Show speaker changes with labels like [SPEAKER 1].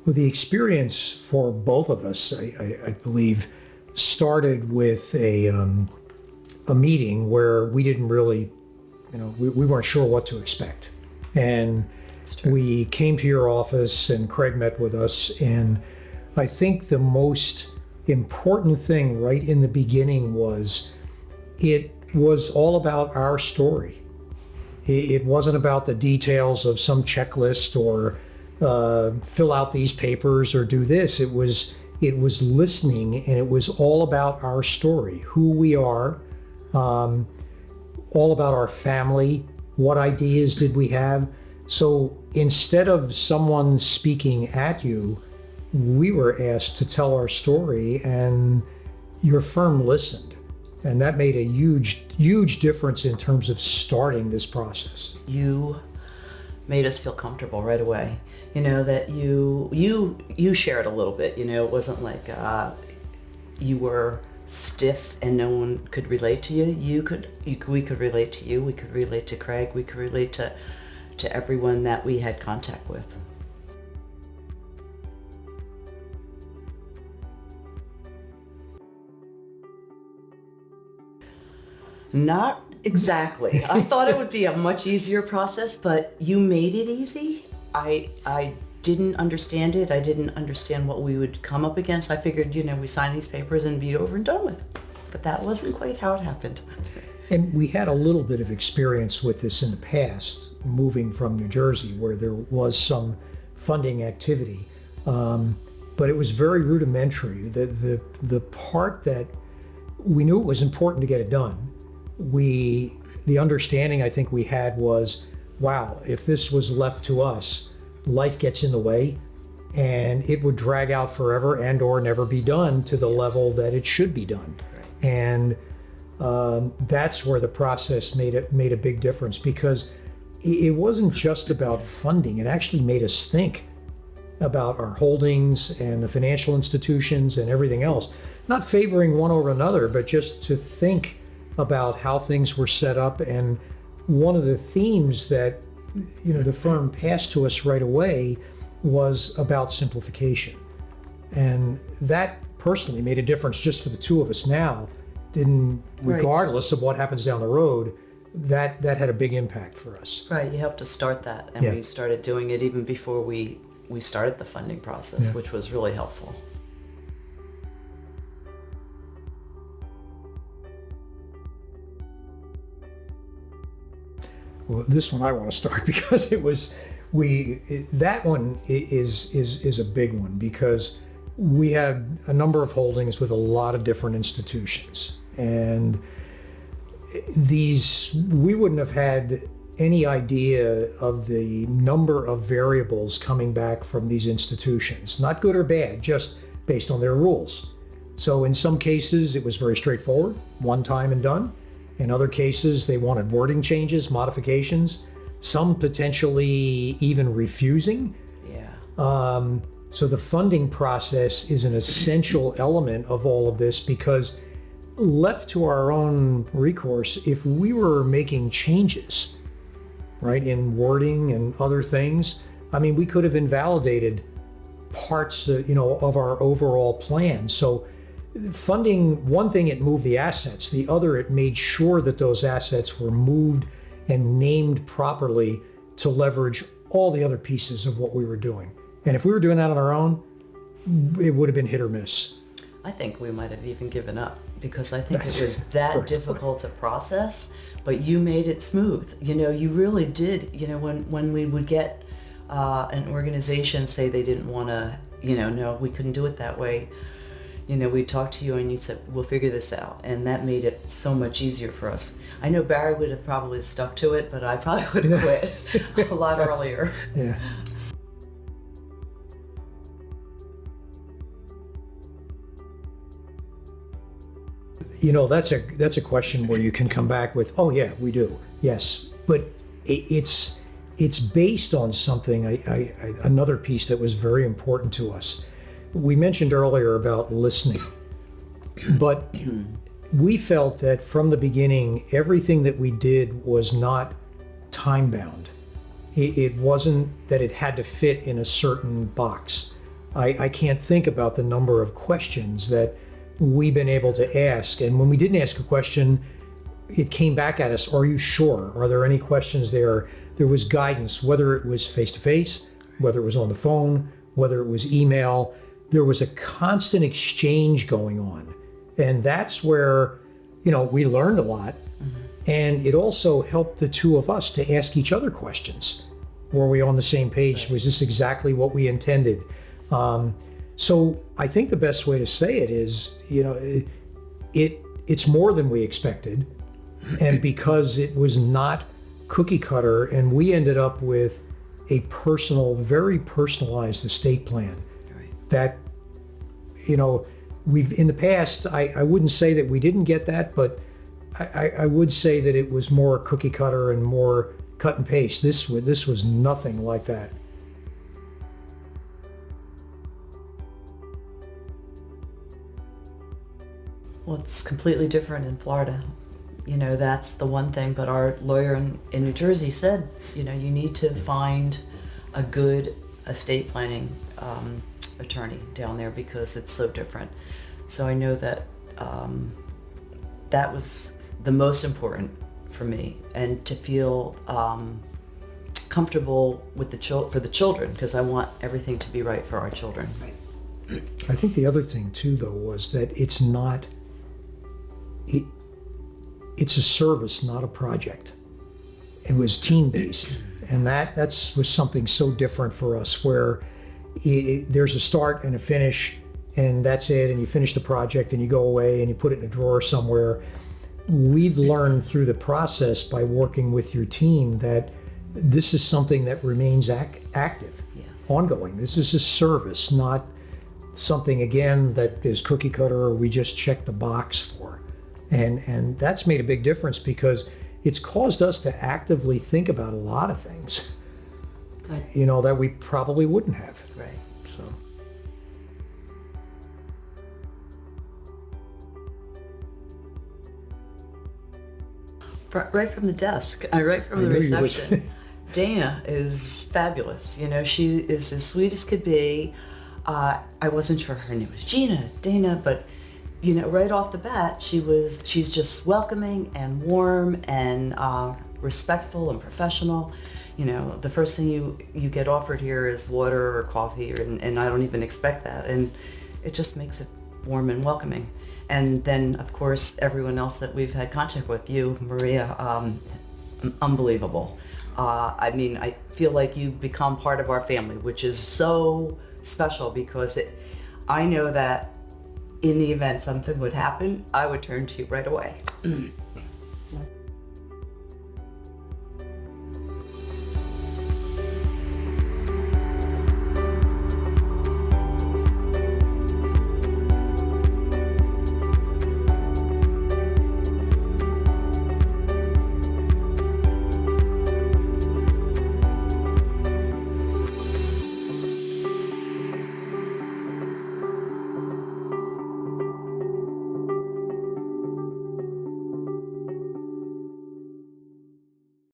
[SPEAKER 1] Well, the experience for both of us, I believe, started with a meeting where we didn't really, we weren't sure what to expect. And we came to your office and Craig met with us. And I think the most important thing right in the beginning was it was all about our story. It wasn't about the details of some checklist or fill out these papers or do this. It was listening, and it was all about our story, who we are, all about our family, what ideas did we have. So instead of someone speaking at you, we were asked to tell our story, and your firm listened. And that made a huge difference in terms of starting this process.
[SPEAKER 2] You made us feel comfortable right away. That you shared a little bit. It wasn't like you were stiff and no one could relate to you. We could relate to you. We could relate to Craig. We could relate to everyone that we had contact with. Not exactly. I thought it would be a much easier process, but you made it easy. I didn't understand it. I didn't understand what we would come up against. I figured, we sign these papers and be over and done with. But that wasn't quite how it happened.
[SPEAKER 1] And we had a little bit of experience with this in the past, moving from New Jersey, where there was some funding activity. But it was very rudimentary. The part that we knew it was important to get it done. The understanding I think we had was, wow, if this was left to us, life gets in the way and it would drag out forever and or never be done to the level that it should be done. Right. And that's where the process made a big difference, because it wasn't just about funding. It actually made us think about our holdings and the financial institutions and everything else, not favoring one over another, but just to think about how things were set up. And one of the themes that the firm passed to us right away was about simplification. And that personally made a difference just for the two of us now. Regardless of what happens down the road, that had a big impact for us.
[SPEAKER 2] Right, you helped us start that, and we started doing it even before we started the funding process, which was really helpful.
[SPEAKER 1] Well, this one I want to start because that one is a big one, because we had a number of holdings with a lot of different institutions, and we wouldn't have had any idea of the number of variables coming back from these institutions, not good or bad, just based on their rules. So in some cases it was very straightforward, one time and done. In other cases, they wanted wording changes, modifications, some potentially even refusing.
[SPEAKER 2] Yeah.
[SPEAKER 1] So the funding process is an essential element of all of this, because left to our own recourse, if we were making changes, right, in wording and other things, we could have invalidated parts, of our overall plan. So funding, one thing, it moved the assets. The other, it made sure that those assets were moved and named properly to leverage all the other pieces of what we were doing. And if we were doing that on our own, it would have been hit or miss.
[SPEAKER 2] I think we might have even given up, because I think it was that difficult to process, but you made it smooth. You really did. When we would get an organization say they didn't want to, no, we couldn't do it that way. We talked to you and you said, we'll figure this out. And that made it so much easier for us. I know Barry would have probably stuck to it, but I probably would have quit a lot earlier.
[SPEAKER 1] Yeah. That's a question where you can come back with, oh yeah, we do. Yes. But it's based on something, another piece that was very important to us. We mentioned earlier about listening, but we felt that from the beginning, everything that we did was not time bound. It wasn't that it had to fit in a certain box. I can't think about the number of questions that we've been able to ask. And when we didn't ask a question, it came back at us, are you sure? Are there any questions there? There was guidance, whether it was face-to-face, whether it was on the phone, whether it was email. There was a constant exchange going on. And that's where, we learned a lot. And it also helped the two of us to ask each other questions. Were we on the same page?
[SPEAKER 2] Right.
[SPEAKER 1] Was this exactly what we intended? So I think the best way to say it is, it's more than we expected. And because it was not cookie cutter, and we ended up with a very personalized estate plan
[SPEAKER 2] Right.
[SPEAKER 1] that, we've in the past, I wouldn't say that we didn't get that, but I would say that it was more cookie cutter and more cut and paste. This was nothing like that.
[SPEAKER 2] Well, it's completely different in Florida. That's the one thing. But our lawyer in New Jersey said, you need to find a good estate planning attorney down there because it's so different. So I know that that was the most important for me, and to feel comfortable with for the children, because I want everything to be right for our children. Right.
[SPEAKER 1] I think the other thing too, though, was that it's a service, not a project. It was team-based, and that was something so different for us, where there's a start and a finish, and that's it, and you finish the project and you go away and you put it in a drawer somewhere. We've learned through the process by working with your team that this is something that remains active,
[SPEAKER 2] Yes.
[SPEAKER 1] ongoing. This is a service, not something, again, that is cookie cutter or we just check the box for. And that's made a big difference, because it's caused us to actively think about a lot of things,
[SPEAKER 2] Good.
[SPEAKER 1] that we probably wouldn't have.
[SPEAKER 2] Right.
[SPEAKER 1] So.
[SPEAKER 2] Right from the desk, right from the
[SPEAKER 1] I knew you would.
[SPEAKER 2] reception. Dana is fabulous. She is as sweet as could be. I wasn't sure her name was Gina, Dana, but right off the bat, she's just welcoming and warm and respectful and professional. The first thing you get offered here is water or coffee, and I don't even expect that, and it just makes it warm and welcoming. And then, of course, everyone else that we've had contact with, you, Maria, unbelievable. I feel like you become part of our family, which is so special, because I know that in the event something would happen, I would turn to you right away.